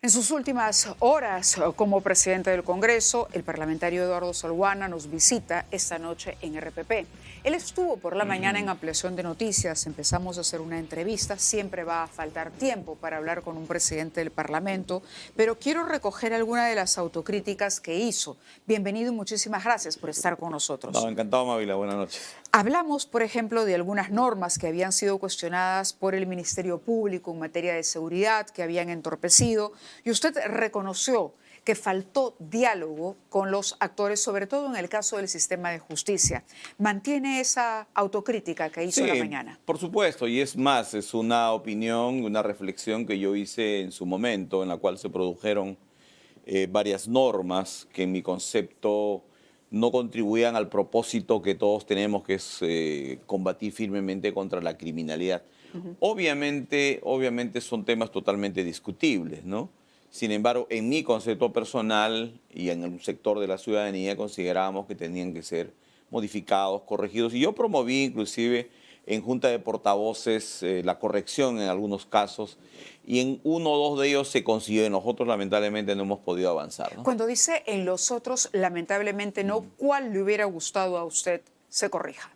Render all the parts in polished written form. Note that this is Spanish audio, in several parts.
En sus últimas horas como presidente del Congreso, el parlamentario Eduardo Soluana nos visita esta noche en RPP. Él estuvo por la mañana en Ampliación de Noticias, empezamos a hacer una entrevista, siempre va a faltar tiempo para hablar con un presidente del Parlamento, pero quiero recoger alguna de las autocríticas que hizo. Bienvenido y muchísimas gracias por estar con nosotros. No, encantado, Mávila, buenas noches. Hablamos, por ejemplo, de algunas normas que habían sido cuestionadas por el Ministerio Público en materia de seguridad, que habían entorpecido, y usted reconoció que faltó diálogo con los actores, sobre todo en el caso del sistema de justicia. ¿Mantiene esa autocrítica que hizo la mañana? Por supuesto, y es más, es una opinión, una reflexión que yo hice en su momento, en la cual se produjeron varias normas que en mi concepto no contribuían al propósito que todos tenemos, que es combatir firmemente contra la criminalidad. Obviamente son temas totalmente discutibles, ¿no? Sin embargo, en mi concepto personal y en un sector de la ciudadanía considerábamos que tenían que ser modificados, corregidos. Y yo promoví inclusive en Junta de Portavoces la corrección en algunos casos, y en uno o dos de ellos se consiguió, y nosotros lamentablemente no hemos podido avanzar, ¿no? Cuando dice en los otros, lamentablemente no, ¿cuál le hubiera gustado a usted se corrija?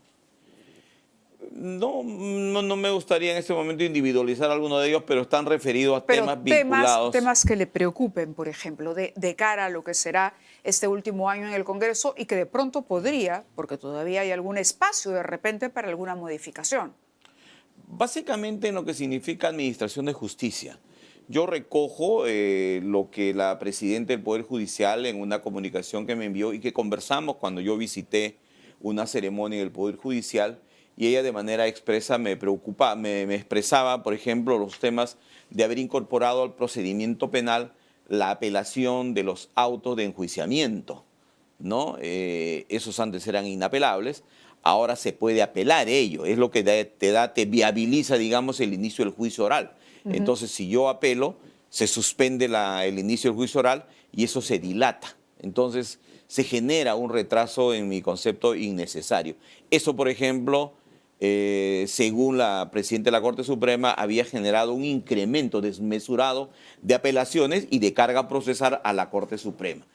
No me gustaría en este momento individualizar alguno de ellos, pero están referidos a temas vinculados. Temas que le preocupen, por ejemplo, de cara a lo que será este último año en el Congreso y que de pronto podría, porque todavía hay algún espacio de repente para alguna modificación. Básicamente en lo que significa administración de justicia. Yo recojo lo que la presidenta del Poder Judicial en una comunicación que me envió y que conversamos cuando yo visité una ceremonia en el Poder Judicial, y ella de manera expresa me expresaba, por ejemplo, los temas de haber incorporado al procedimiento penal la apelación de los autos de enjuiciamiento, ¿no? Esos antes eran inapelables, ahora se puede apelar ello, es lo que te viabiliza, digamos, el inicio del juicio oral. Entonces, si yo apelo, se suspende el inicio del juicio oral y eso se dilata. Entonces, se genera un retraso, en mi concepto, innecesario. Eso, por ejemplo, según la presidenta de la Corte Suprema, había generado un incremento desmesurado de apelaciones y de carga procesal a la Corte Suprema,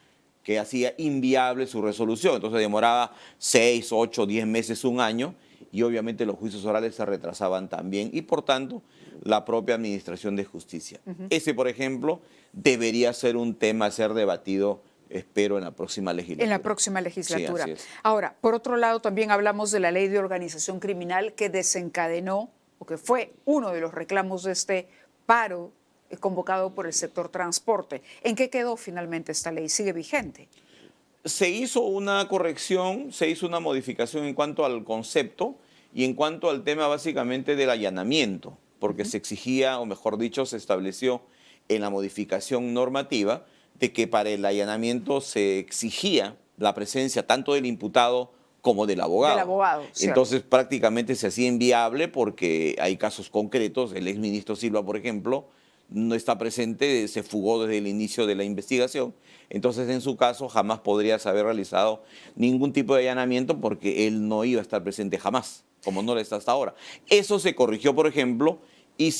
que hacía inviable su resolución. Entonces demoraba 6, 8, 10 meses, un año, y obviamente los juicios orales se retrasaban también, y por tanto la propia administración de justicia. Ese, por ejemplo, debería ser un tema a ser debatido, espero, en la próxima legislatura. En la próxima legislatura. Sí, así es. Ahora, por otro lado, también hablamos de la ley de organización criminal que desencadenó, o que fue uno de los reclamos de este paro convocado por el sector transporte. ¿En qué quedó finalmente esta ley? ¿Sigue vigente? Se hizo una corrección, se hizo una modificación en cuanto al concepto y en cuanto al tema básicamente del allanamiento, porque se exigía, o mejor dicho, se estableció en la modificación normativa de que para el allanamiento se exigía la presencia tanto del imputado como del abogado. Del abogado, ¿cierto? Entonces prácticamente se hacía inviable porque hay casos concretos. El exministro Silva, por ejemplo, no está presente, se fugó desde el inicio de la investigación. Entonces, en su caso, jamás podría haber realizado ningún tipo de allanamiento porque él no iba a estar presente jamás, como no lo está hasta ahora. Eso se corrigió, por ejemplo, y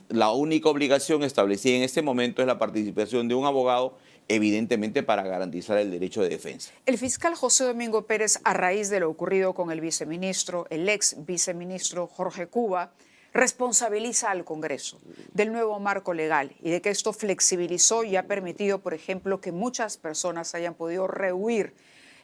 la única obligación establecida en este momento es la participación de un abogado, evidentemente para garantizar el derecho de defensa. El fiscal José Domingo Pérez, a raíz de lo ocurrido con el viceministro, el ex viceministro Jorge Cuba, responsabiliza al Congreso del nuevo marco legal y de que esto flexibilizó y ha permitido, por ejemplo, que muchas personas hayan podido rehuir.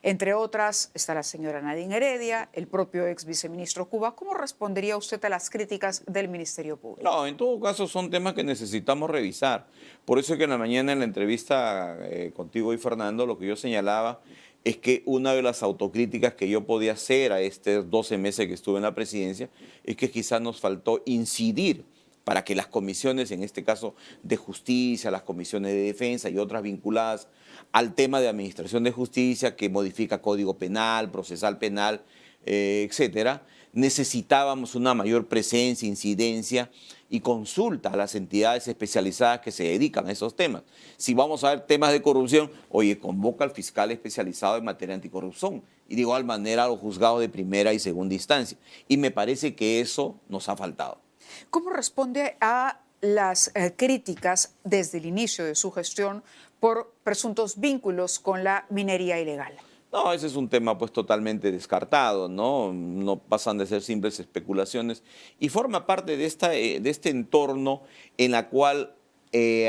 Entre otras, está la señora Nadine Heredia, el propio ex viceministro Cuba. ¿Cómo respondería usted a las críticas del Ministerio Público? No, en todo caso son temas que necesitamos revisar. Por eso es que en la mañana en la entrevista contigo y Fernando, lo que yo señalaba es que una de las autocríticas que yo podía hacer a estos 12 meses que estuve en la presidencia es que quizás nos faltó incidir para que las comisiones, en este caso de justicia, las comisiones de defensa y otras vinculadas al tema de administración de justicia, que modifica código penal, procesal penal, etcétera, necesitábamos una mayor presencia, incidencia y consulta a las entidades especializadas que se dedican a esos temas. Si vamos a ver temas de corrupción, oye, convoca al fiscal especializado en materia anticorrupción y de igual manera a los juzgados de primera y segunda instancia. Y me parece que eso nos ha faltado. ¿Cómo responde a las críticas desde el inicio de su gestión por presuntos vínculos con la minería ilegal. No, ese es un tema pues totalmente descartado, ¿no? No pasan de ser simples especulaciones y forma parte de este entorno en la cual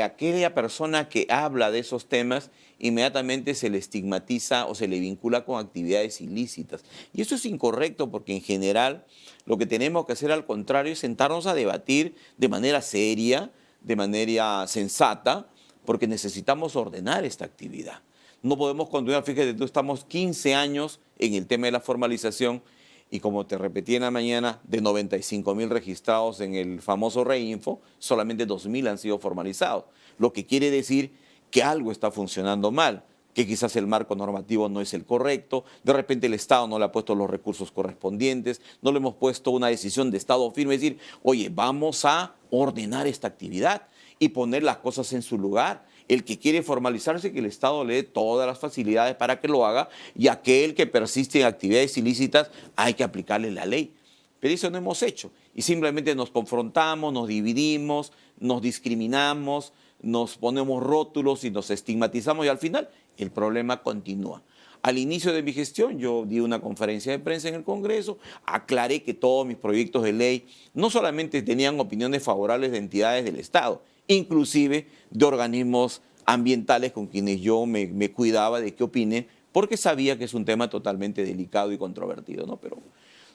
aquella persona que habla de esos temas inmediatamente se le estigmatiza o se le vincula con actividades ilícitas. Y eso es incorrecto porque en general lo que tenemos que hacer al contrario es sentarnos a debatir de manera seria, de manera sensata, porque necesitamos ordenar esta actividad. No podemos continuar, fíjate, tú estamos 15 años en el tema de la formalización y como te repetí en la mañana, de 95.000 registrados en el famoso Reinfo, solamente 2.000 han sido formalizados. Lo que quiere decir que algo está funcionando mal, que quizás el marco normativo no es el correcto, de repente el Estado no le ha puesto los recursos correspondientes, no le hemos puesto una decisión de Estado firme, es decir, oye, vamos a ordenar esta actividad y poner las cosas en su lugar. El que quiere formalizarse, que el Estado le dé todas las facilidades para que lo haga, y aquel que persiste en actividades ilícitas hay que aplicarle la ley. Pero eso no hemos hecho y simplemente nos confrontamos, nos dividimos, nos discriminamos, nos ponemos rótulos y nos estigmatizamos y al final el problema continúa. Al inicio de mi gestión yo di una conferencia de prensa en el Congreso, aclaré que todos mis proyectos de ley no solamente tenían opiniones favorables de entidades del Estado, inclusive de organismos ambientales con quienes yo me cuidaba de qué opinen, porque sabía que es un tema totalmente delicado y controvertido, ¿no? Pero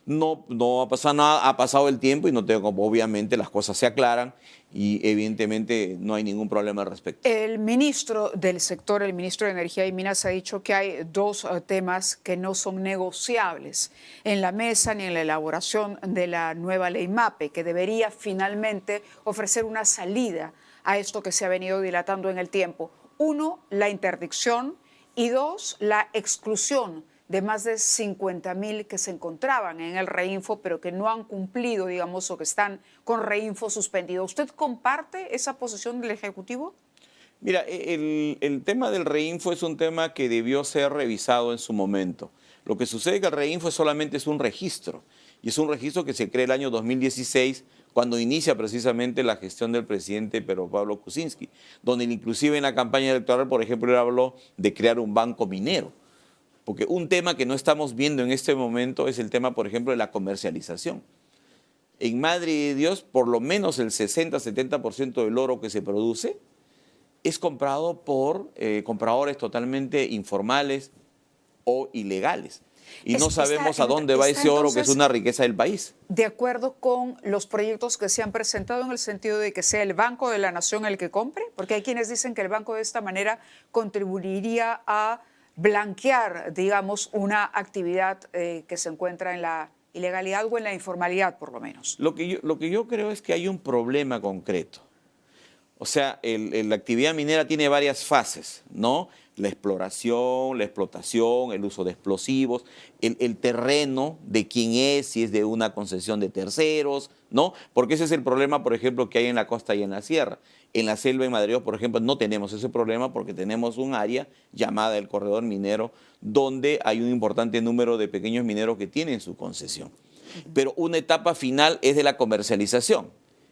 no ha pasado nada, ha pasado el tiempo y no tengo, obviamente las cosas se aclaran y evidentemente no hay ningún problema al respecto. El ministro del sector, el ministro de Energía y Minas, ha dicho que hay dos temas que no son negociables en la mesa ni en la elaboración de la nueva ley MAPE, que debería finalmente ofrecer una salida a esto que se ha venido dilatando en el tiempo. Uno, la interdicción y dos, la exclusión de más de 50.000 que se encontraban en el Reinfo, pero que no han cumplido, digamos, o que están con Reinfo suspendido. ¿Usted comparte esa posición del Ejecutivo? Mira, el tema del Reinfo es un tema que debió ser revisado en su momento. Lo que sucede es que el Reinfo solamente es un registro, y es un registro que se crea el año 2016, cuando inicia precisamente la gestión del presidente Pedro Pablo Kuczynski, donde inclusive en la campaña electoral, por ejemplo, él habló de crear un banco minero. Porque un tema que no estamos viendo en este momento es el tema, por ejemplo, de la comercialización. En Madre de Dios, por lo menos el 60-70% del oro que se produce es comprado por compradores totalmente informales o ilegales. Y no sabemos a dónde va ese oro, que es una riqueza del país. De acuerdo con los proyectos que se han presentado en el sentido de que sea el Banco de la Nación el que compre, porque hay quienes dicen que el banco de esta manera contribuiría a blanquear, digamos, una actividad que se encuentra en la ilegalidad o en la informalidad, por lo menos. Lo que yo creo es que hay un problema concreto. O sea, la actividad minera tiene varias fases, ¿no? La exploración, la explotación, el uso de explosivos, el terreno de quién es, si es de una concesión de terceros, ¿no? Porque ese es el problema, por ejemplo, que hay en la costa y en la sierra. En la selva en Madrid, por ejemplo, no tenemos ese problema porque tenemos un área llamada el corredor minero, donde hay un importante número de pequeños mineros que tienen su concesión. Pero una etapa final es de la comercialización.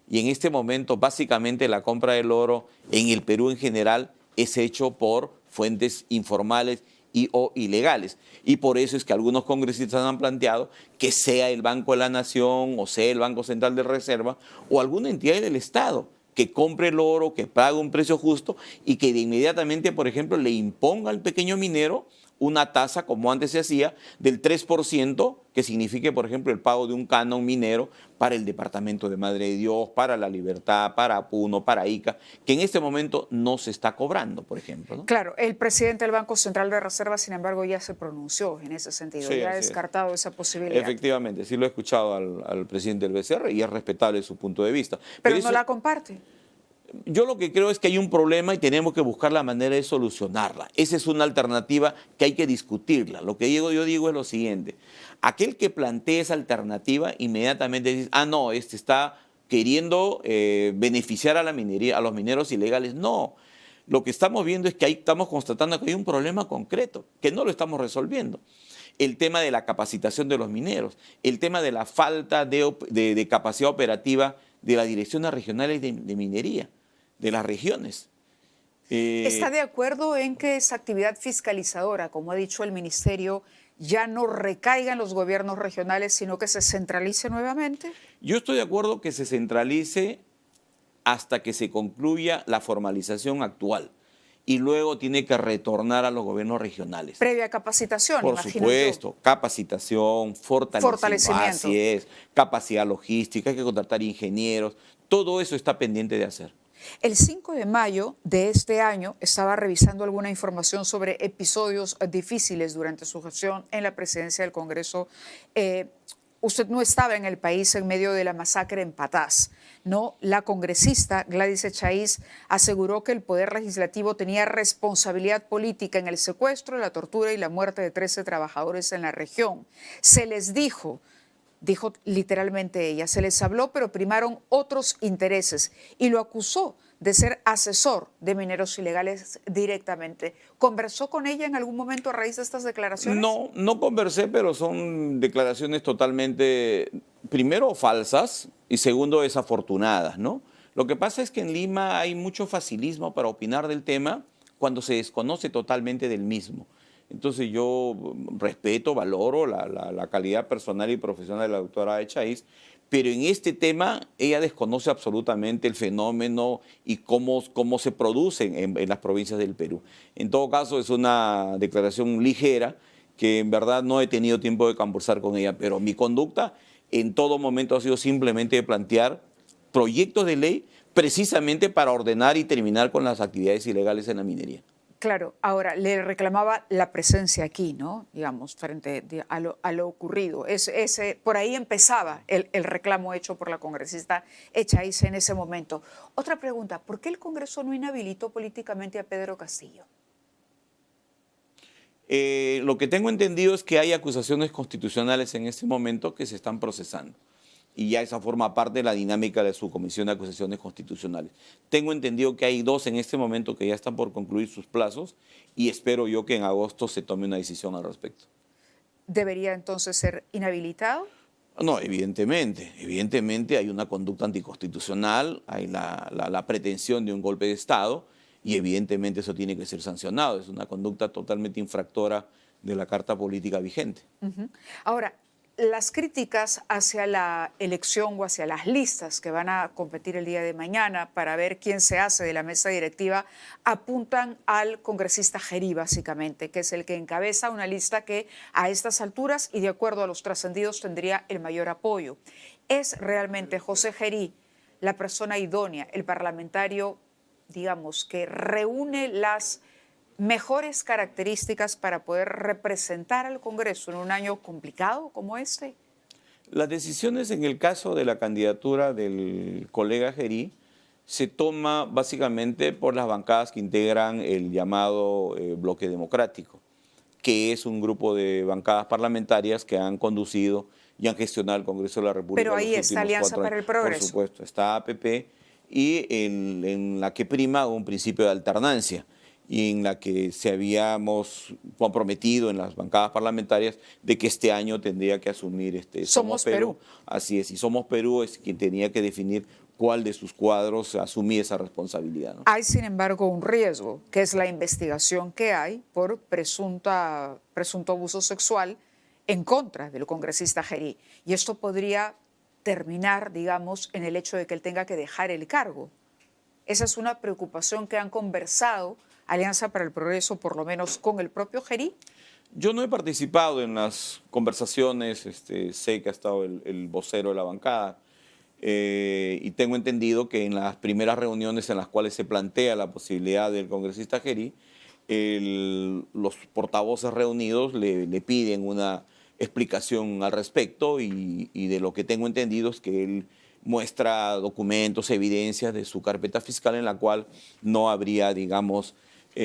Y en este momento, básicamente, la compra del oro en el Perú en general es hecho por fuentes informales o ilegales. Y por eso es que algunos congresistas han planteado que sea el Banco de la Nación o sea el Banco Central de Reserva o alguna entidad del Estado que compre el oro, que pague un precio justo y que de inmediatamente, por ejemplo, le imponga al pequeño minero una tasa, como antes se hacía, del 3%, que signifique, por ejemplo, el pago de un canon minero para el departamento de Madre de Dios, para La Libertad, para Puno, para Ica, que en este momento no se está cobrando, por ejemplo, ¿no? Claro, el presidente del Banco Central de Reserva, sin embargo, ya se pronunció en ese sentido, Sí, ya ha descartado esa posibilidad. Efectivamente, sí lo he escuchado al presidente del BCR y es respetable su punto de vista. Pero no la comparte. Yo lo que creo es que hay un problema y tenemos que buscar la manera de solucionarla. Esa es una alternativa que hay que discutirla. Lo que yo digo es lo siguiente. Aquel que plantee esa alternativa inmediatamente dice, no, está queriendo beneficiar a la minería, a los mineros ilegales. No. Lo que estamos viendo es que ahí estamos constatando que hay un problema concreto, que no lo estamos resolviendo. El tema de la capacitación de los mineros, el tema de la falta de capacidad operativa de las direcciones regionales de minería, de las regiones. ¿Está de acuerdo en que esa actividad fiscalizadora, como ha dicho el ministerio, ya no recaiga en los gobiernos regionales, sino que se centralice nuevamente? Yo estoy de acuerdo que se centralice hasta que se concluya la formalización actual y luego tiene que retornar a los gobiernos regionales. Previa capacitación, Por imagino supuesto, yo. capacitación, fortalecimiento. Así es, capacidad logística, hay que contratar ingenieros, todo eso está pendiente de hacer. El 5 de mayo de este año estaba revisando alguna información sobre episodios difíciles durante su gestión en la presidencia del Congreso. Usted no estaba en el país en medio de la masacre en Patás, ¿no? La congresista Gladys Echaíz aseguró que el Poder Legislativo tenía responsabilidad política en el secuestro, la tortura y la muerte de 13 trabajadores en la región. Se les dijo literalmente ella, se les habló, pero primaron otros intereses y lo acusó de ser asesor de mineros ilegales directamente. ¿Conversó con ella en algún momento a raíz de estas declaraciones? No, no conversé, pero son declaraciones totalmente, primero, falsas y segundo, desafortunadas, ¿no? Lo que pasa es que en Lima hay mucho facilismo para opinar del tema cuando se desconoce totalmente del mismo. Entonces yo respeto, valoro la calidad personal y profesional de la doctora Echaíz, pero en este tema ella desconoce absolutamente el fenómeno y cómo se producen en las provincias del Perú. En todo caso, es una declaración ligera que en verdad no he tenido tiempo de conversar con ella, pero mi conducta en todo momento ha sido simplemente de plantear proyectos de ley precisamente para ordenar y terminar con las actividades ilegales en la minería. Claro, ahora le reclamaba la presencia aquí, ¿no? Digamos, frente a lo ocurrido. Por ahí empezaba el reclamo hecho por la congresista Echaíz en ese momento. Otra pregunta, ¿por qué el Congreso no inhabilitó políticamente a Pedro Castillo? Lo que tengo entendido es que hay acusaciones constitucionales en este momento que se están procesando. Y ya esa forma parte de la dinámica de su comisión de acusaciones constitucionales. Tengo entendido que hay 2 en este momento que ya están por concluir sus plazos y espero yo que en agosto se tome una decisión al respecto. ¿Debería entonces ser inhabilitado? No, evidentemente hay una conducta anticonstitucional, hay la pretensión de un golpe de Estado y evidentemente eso tiene que ser sancionado. Es una conducta totalmente infractora de la Carta Política vigente. Ahora, las críticas hacia la elección o hacia las listas que van a competir el día de mañana para ver quién se hace de la mesa directiva apuntan al congresista Gerí, básicamente, que es el que encabeza una lista que a estas alturas y de acuerdo a los trascendidos tendría el mayor apoyo. ¿Es realmente José Gerí la persona idónea, el parlamentario, digamos, que reúne las mejores características para poder representar al Congreso en un año complicado como este? Las decisiones en el caso de la candidatura del colega Gerí se toma básicamente por las bancadas que integran el llamado Bloque Democrático, que es un grupo de bancadas parlamentarias que han conducido y han gestionado el Congreso de la República. Pero ahí está Alianza para el Progreso. Por supuesto, está APP y en la que prima un principio de alternancia y en la que se habíamos comprometido en las bancadas parlamentarias de que este año tendría que asumir Somos Perú. Así es, y Somos Perú es quien tenía que definir cuál de sus cuadros asumía esa responsabilidad, ¿no? Hay, sin embargo, un riesgo, que es la investigación que hay por presunto abuso sexual en contra del congresista Gerí. Y esto podría terminar, digamos, en el hecho de que él tenga que dejar el cargo. Esa es una preocupación que han conversado Alianza para el Progreso, por lo menos con el propio Gerí. Yo no he participado en las conversaciones, sé que ha estado el vocero de la bancada y tengo entendido que en las primeras reuniones en las cuales se plantea la posibilidad del congresista Gerí, los portavoces reunidos le piden una explicación al respecto y de lo que tengo entendido es que él muestra documentos, evidencias de su carpeta fiscal en la cual no habría, digamos,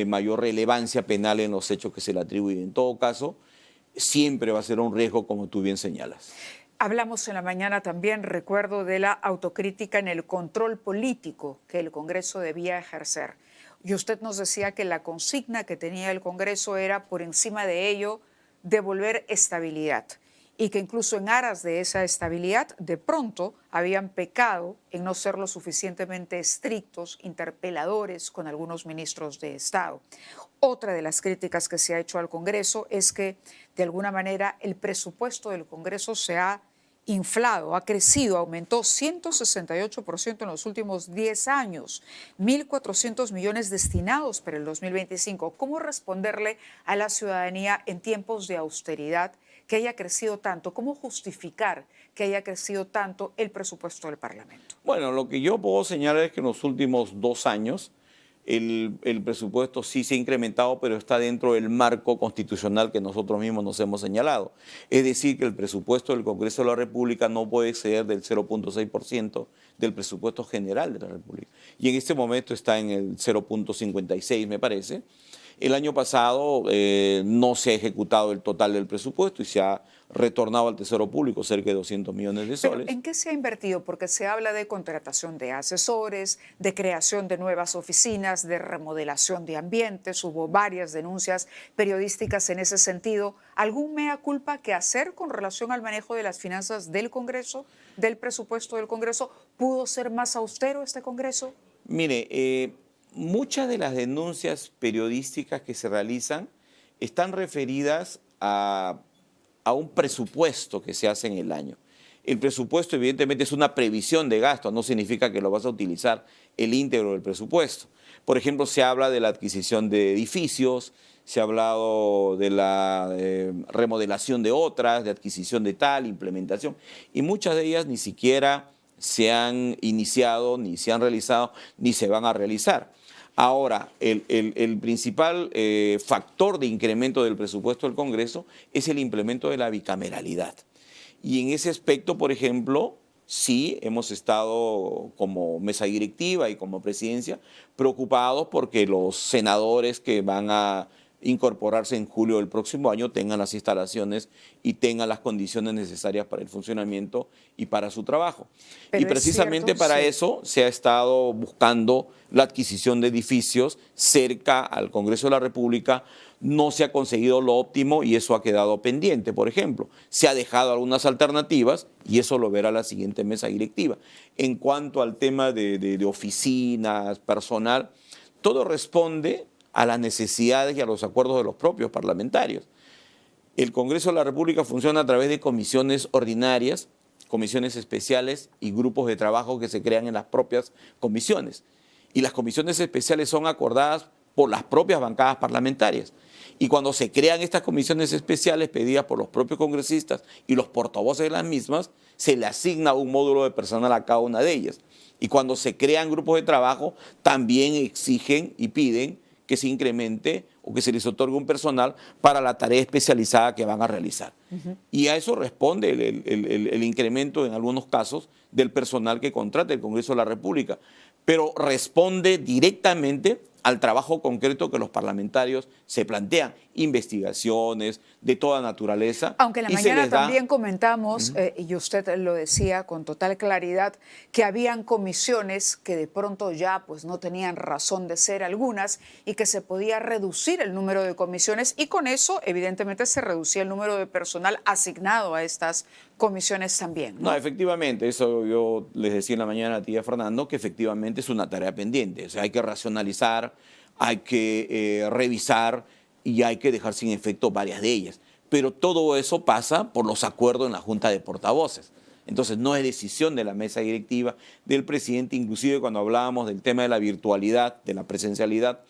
mayor relevancia penal en los hechos que se le atribuyen. En todo caso, siempre va a ser un riesgo, como tú bien señalas. Hablamos en la mañana también, recuerdo, de la autocrítica en el control político que el Congreso debía ejercer. Y usted nos decía que la consigna que tenía el Congreso era, por encima de ello, devolver estabilidad. y que incluso en aras de esa estabilidad, de pronto habían pecado en no ser lo suficientemente estrictos, interpeladores con algunos ministros de Estado. Otra de las críticas que se ha hecho al Congreso es que, de alguna manera, el presupuesto del Congreso se ha inflado, ha crecido, aumentó 168% en los últimos 10 años, 1.400 millones destinados para el 2025. ¿Cómo responderle a la ciudadanía en tiempos de austeridad que haya crecido tanto? ¿Cómo justificar que haya crecido tanto el presupuesto del Parlamento? Bueno, lo que yo puedo señalar es que en los últimos 2 años el presupuesto sí se ha incrementado, pero está dentro del marco constitucional que nosotros mismos nos hemos señalado. Es decir, que el presupuesto del Congreso de la República no puede exceder del 0.6% del presupuesto general de la República. Y en este momento está en el 0.56, me parece. El año pasado no se ha ejecutado el total del presupuesto y se ha retornado al Tesoro Público cerca de 200 millones de soles. ¿Pero en qué se ha invertido? Porque se habla de contratación de asesores, de creación de nuevas oficinas, de remodelación de ambientes. Hubo varias denuncias periodísticas en ese sentido. ¿Algún mea culpa que hacer con relación al manejo de las finanzas del Congreso, del presupuesto del Congreso? ¿Pudo ser más austero este Congreso? Mire, muchas de las denuncias periodísticas que se realizan están referidas a un presupuesto que se hace en el año. El presupuesto evidentemente es una previsión de gasto, no significa que lo vas a utilizar el íntegro del presupuesto. Por ejemplo, se habla de la adquisición de edificios, se ha hablado de la remodelación de otras, de adquisición de tal, implementación, y muchas de ellas ni siquiera se han iniciado, ni se han realizado, ni se van a realizar. Ahora, el principal factor de incremento del presupuesto del Congreso es el implemento de la bicameralidad. Y en ese aspecto, por ejemplo, sí hemos estado como mesa directiva y como presidencia preocupados porque los senadores que van a incorporarse en julio del próximo año tengan las instalaciones y tengan las condiciones necesarias para el funcionamiento y para su trabajo. Pero y precisamente cierto, para sí. eso se ha estado buscando la adquisición de edificios cerca al Congreso de la República. No se ha conseguido lo óptimo y eso ha quedado pendiente. Por ejemplo, se ha dejado algunas alternativas y eso lo verá la siguiente mesa directiva. En cuanto al tema de oficinas, personal, todo responde a las necesidades y a los acuerdos de los propios parlamentarios. El Congreso de la República funciona a través de comisiones ordinarias, comisiones especiales y grupos de trabajo que se crean en las propias comisiones. Y las comisiones especiales son acordadas por las propias bancadas parlamentarias. Y cuando se crean estas comisiones especiales pedidas por los propios congresistas y los portavoces de las mismas, se le asigna un módulo de personal a cada una de ellas. Y cuando se crean grupos de trabajo, también exigen y piden que se incremente o que se les otorgue un personal para la tarea especializada que van a realizar. Y a eso responde el incremento en algunos casos del personal que contrata el Congreso de la República, pero responde directamente al trabajo concreto que los parlamentarios se plantean, investigaciones de toda naturaleza. Aunque en la mañana también comentamos, y usted lo decía con total claridad, que habían comisiones que de pronto ya pues no tenían razón de ser algunas y que se podía reducir el número de comisiones y con eso evidentemente se reducía el número de personal asignado a estas comisiones también. No, efectivamente, eso yo les decía en la mañana a ti y a Fernando, que efectivamente es una tarea pendiente. O sea, hay que racionalizar, hay que revisar y hay que dejar sin efecto varias de ellas. Pero todo eso pasa por los acuerdos en la Junta de Portavoces. Entonces no es decisión de la mesa directiva, del presidente, inclusive cuando hablábamos del tema de la virtualidad, de la presencialidad.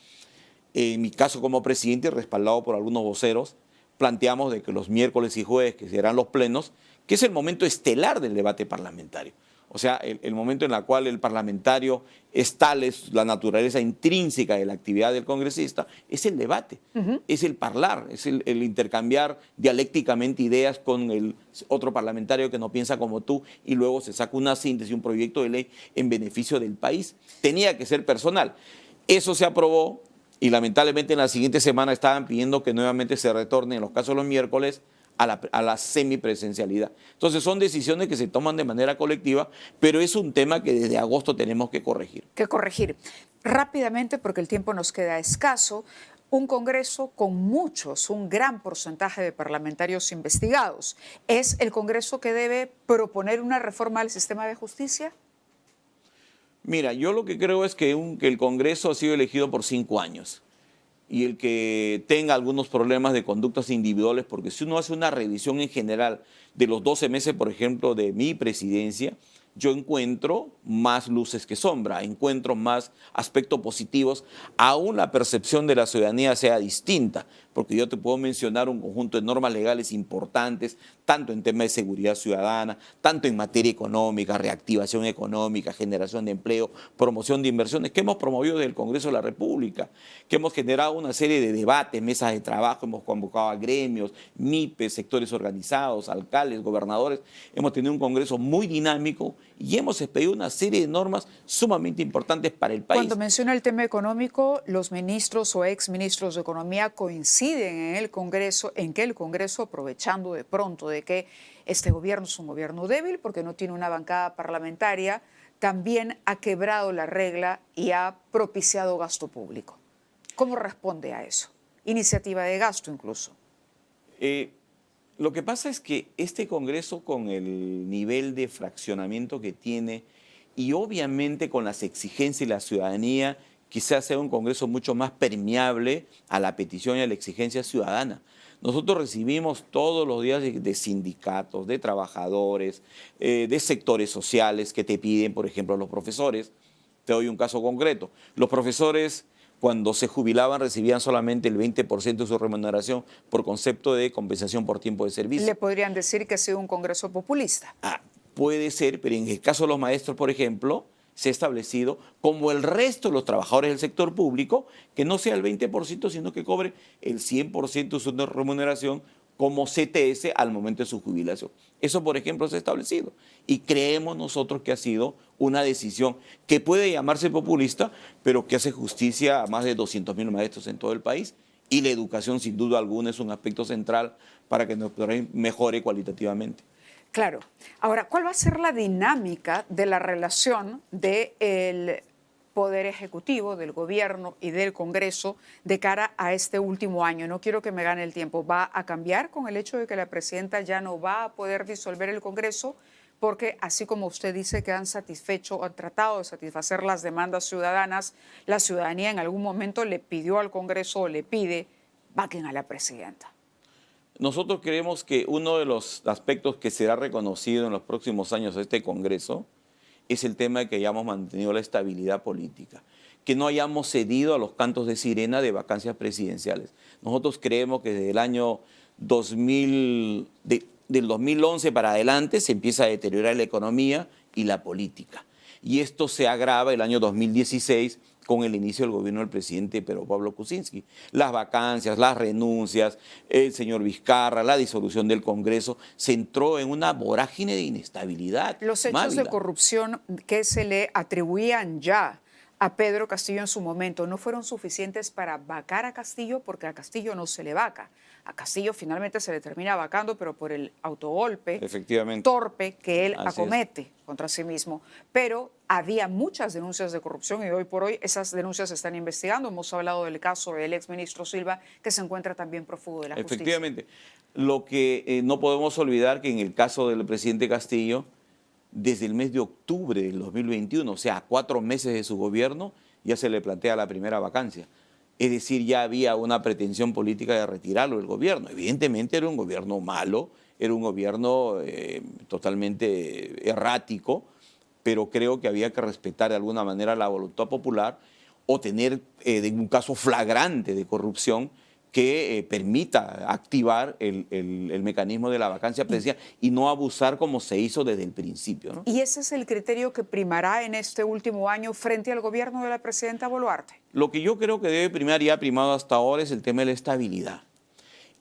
En mi caso como presidente, respaldado por algunos voceros, planteamos de que los miércoles y jueves, que serán los plenos, que es el momento estelar del debate parlamentario. O sea, el momento en el cual el parlamentario es tal, es la naturaleza intrínseca de la actividad del congresista, es el debate, es el hablar, es el intercambiar dialécticamente ideas con el otro parlamentario que no piensa como tú y luego se saca una síntesis, un proyecto de ley en beneficio del país. Tenía que ser personal. Eso se aprobó y lamentablemente en la siguiente semana estaban pidiendo que nuevamente se retorne, en los casos de los miércoles, a la semipresencialidad. Entonces son decisiones que se toman de manera colectiva, pero es un tema que desde agosto tenemos que corregir. Rápidamente, porque el tiempo nos queda escaso. un Congreso con un gran porcentaje de parlamentarios investigados. ¿Es el Congreso que debe proponer una reforma al sistema de justicia? Mira, yo lo que creo es que el Congreso ha sido elegido por 5 años y el que tenga algunos problemas de conductas individuales, porque si uno hace una revisión en general de los 12 meses, por ejemplo, de mi presidencia, yo encuentro más luces que sombra, encuentro más aspectos positivos, aún la percepción de la ciudadanía sea distinta, porque yo te puedo mencionar un conjunto de normas legales importantes, tanto en temas de seguridad ciudadana, tanto en materia económica, reactivación económica, generación de empleo, promoción de inversiones, que hemos promovido desde el Congreso de la República, que hemos generado una serie de debates, mesas de trabajo, hemos convocado a gremios, MIPES, sectores organizados, alcaldes, gobernadores, hemos tenido un Congreso muy dinámico y hemos expedido una serie de normas sumamente importantes para el país. Cuando menciona el tema económico, los ministros o exministros de Economía coinciden en el Congreso, en que el Congreso, aprovechando de pronto de que este gobierno es un gobierno débil porque no tiene una bancada parlamentaria, también ha quebrado la regla y ha propiciado gasto público. ¿Cómo responde a eso? Iniciativa de gasto incluso. Lo que pasa es que este Congreso, con el nivel de fraccionamiento que tiene y obviamente con las exigencias de la ciudadanía, quizás sea un Congreso mucho más permeable a la petición y a la exigencia ciudadana. Nosotros recibimos todos los días de sindicatos, de trabajadores, de sectores sociales que te piden, por ejemplo, los profesores. Te doy un caso concreto. Los profesores, cuando se jubilaban, recibían solamente el 20% de su remuneración por concepto de compensación por tiempo de servicio. Le podrían decir que ha sido un Congreso populista. Puede ser, pero en el caso de los maestros, por ejemplo, se ha establecido, como el resto de los trabajadores del sector público, que no sea el 20%, sino que cobre el 100% de su remuneración como CTS al momento de su jubilación. Eso, por ejemplo, se ha establecido. Y creemos nosotros que ha sido una decisión que puede llamarse populista, pero que hace justicia a más de 200.000 maestros en todo el país. Y la educación, sin duda alguna, es un aspecto central para que nuestro país mejore cualitativamente. Claro. Ahora, ¿cuál va a ser la dinámica de la relación del Poder Ejecutivo, del Gobierno y del Congreso de cara a este último año? No quiero que me gane el tiempo. ¿Va a cambiar con el hecho de que la presidenta ya no va a poder disolver el Congreso? Porque así como usted dice que han satisfecho o han tratado de satisfacer las demandas ciudadanas, la ciudadanía en algún momento le pidió al Congreso o le pide, vaquen a la presidenta. Nosotros creemos que uno de los aspectos que será reconocido en los próximos años de este Congreso es el tema de que hayamos mantenido la estabilidad política, que no hayamos cedido a los cantos de sirena de vacancias presidenciales. Nosotros creemos que desde el año del 2011 para adelante se empieza a deteriorar la economía y la política. Y esto se agrava el año 2016 con el inicio del gobierno del presidente Pedro Pablo Kuczynski. Las vacancias, las renuncias, el señor Vizcarra, la disolución del Congreso, se entró en una vorágine de inestabilidad. Los hechos de corrupción que se le atribuían ya a Pedro Castillo en su momento no fueron suficientes para vacar a Castillo, porque a Castillo no se le vaca. A Castillo finalmente se le termina vacando, pero por el autogolpe torpe que él acomete contra sí mismo. Pero había muchas denuncias de corrupción y hoy por hoy esas denuncias se están investigando. Hemos hablado del caso del exministro Silva, que se encuentra también prófugo de la justicia. Efectivamente. Lo que no podemos olvidar que en el caso del presidente Castillo, desde el mes de octubre del 2021, o sea, a 4 meses de su gobierno, ya se le plantea la primera vacancia. Es decir, ya había una pretensión política de retirarlo del gobierno. Evidentemente era un gobierno malo, era un gobierno totalmente errático, pero creo que había que respetar de alguna manera la voluntad popular o tener un caso flagrante de corrupción que permita activar el mecanismo de la vacancia presidencial y no abusar como se hizo desde el principio, ¿no? ¿Y ese es el criterio que primará en este último año frente al gobierno de la presidenta Boluarte? Lo que yo creo que debe primar y ha primado hasta ahora es el tema de la estabilidad.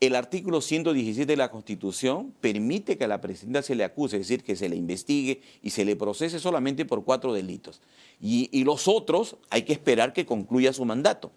El artículo 117 de la Constitución permite que a la presidenta se le acuse, es decir, que se le investigue y se le procese solamente por 4 delitos. Y los otros hay que esperar que concluya su mandato.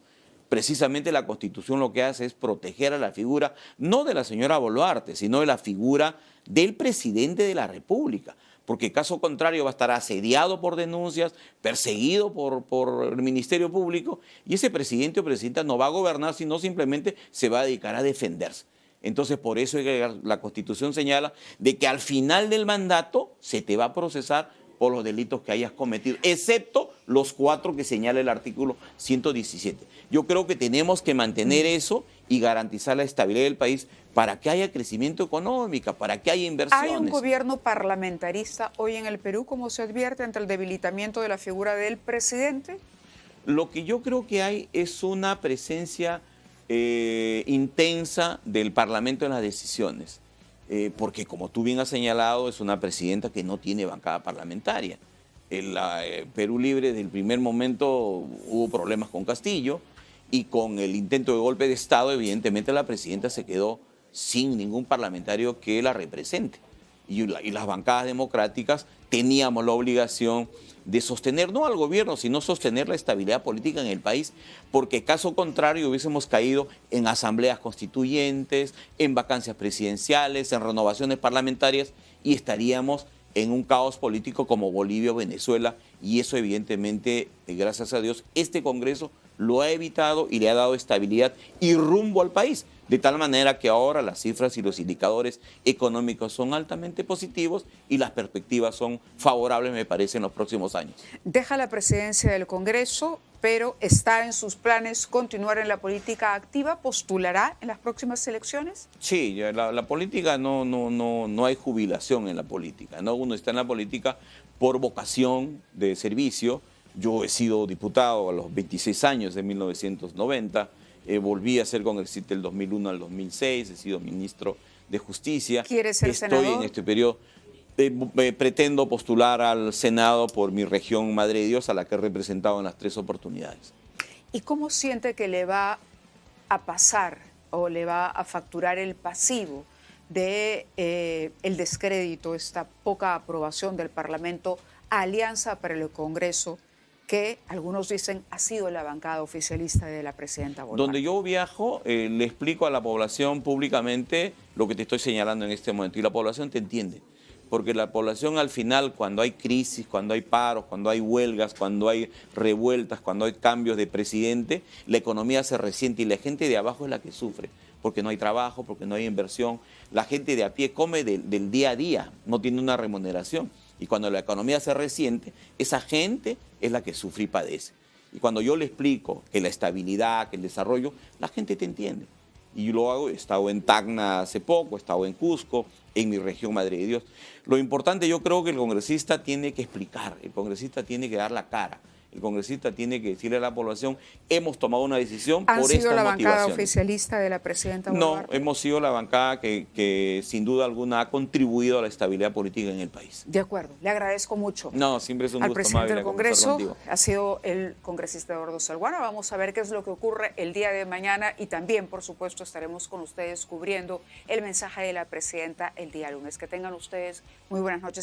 Precisamente la Constitución lo que hace es proteger a la figura, no de la señora Boluarte, sino de la figura del presidente de la República, porque caso contrario va a estar asediado por denuncias, perseguido por el Ministerio Público, y ese presidente o presidenta no va a gobernar, sino simplemente se va a dedicar a defenderse. Entonces, por eso la Constitución señala de que al final del mandato se te va a procesar por los delitos que hayas cometido, excepto los 4 que señala el artículo 117. Yo creo que tenemos que mantener eso y garantizar la estabilidad del país para que haya crecimiento económico, para que haya inversiones. ¿Hay un gobierno parlamentarista hoy en el Perú, como se advierte, ante el debilitamiento de la figura del presidente? Lo que yo creo que hay es una presencia intensa del Parlamento en las decisiones. Porque como tú bien has señalado, es una presidenta que no tiene bancada parlamentaria. En Perú Libre, desde el primer momento, hubo problemas con Castillo y con el intento de golpe de Estado, evidentemente la presidenta se quedó sin ningún parlamentario que la represente. Y las bancadas democráticas teníamos la obligación de sostener no al gobierno, sino sostener la estabilidad política en el país, porque caso contrario hubiésemos caído en asambleas constituyentes, en vacancias presidenciales, en renovaciones parlamentarias y estaríamos en un caos político como Bolivia o Venezuela, y eso evidentemente, gracias a Dios, este Congreso lo ha evitado y le ha dado estabilidad y rumbo al país, de tal manera que ahora las cifras y los indicadores económicos son altamente positivos y las perspectivas son favorables, me parece, en los próximos años. Deja la presidencia del Congreso, pero ¿está en sus planes continuar en la política activa? ¿Postulará en las próximas elecciones? Sí, la política no hay jubilación en la política, ¿no? Uno está en la política por vocación de servicio. Yo he sido diputado a los 26 años de 1990, volví a ser congresista del 2001 al 2006, he sido ministro de Justicia. ¿Quieres ser senador? Estoy en este periodo. Pretendo postular al Senado por mi región Madre de Dios, a la que he representado en las 3 oportunidades. ¿Y cómo siente que le va a pasar o le va a facturar el pasivo de el descrédito, esta poca aprobación del Parlamento, Alianza para el Congreso, que algunos dicen ha sido la bancada oficialista de la presidenta Boluarte? Donde yo viajo, le explico a la población públicamente lo que te estoy señalando en este momento, y la población te entiende. Porque la población al final, cuando hay crisis, cuando hay paros, cuando hay huelgas, cuando hay revueltas, cuando hay cambios de presidente, la economía se resiente y la gente de abajo es la que sufre, porque no hay trabajo, porque no hay inversión. La gente de a pie come del día a día, no tiene una remuneración. Y cuando la economía se resiente, esa gente es la que sufre y padece. Y cuando yo le explico que la estabilidad, que el desarrollo, la gente te entiende. Y yo lo hago, he estado en Tacna hace poco, he estado en Cusco, en mi región Madre de Dios. Lo importante, yo creo que el congresista tiene que explicar, el congresista tiene que dar la cara, el congresista tiene que decirle a la población, hemos tomado una decisión por estas motivaciones. ¿Han sido la bancada oficialista de la presidenta Boluarte? No, hemos sido la bancada que sin duda alguna ha contribuido a la estabilidad política en el país. De acuerdo, le agradezco mucho. No, siempre es un al gusto, presidente Mabel, del conversar Congreso, contigo. ha sido el congresista Eduardo Salguana. Vamos a ver qué es lo que ocurre el día de mañana y también, por supuesto, estaremos con ustedes cubriendo el mensaje de la presidenta el día lunes. Que tengan ustedes muy buenas noches.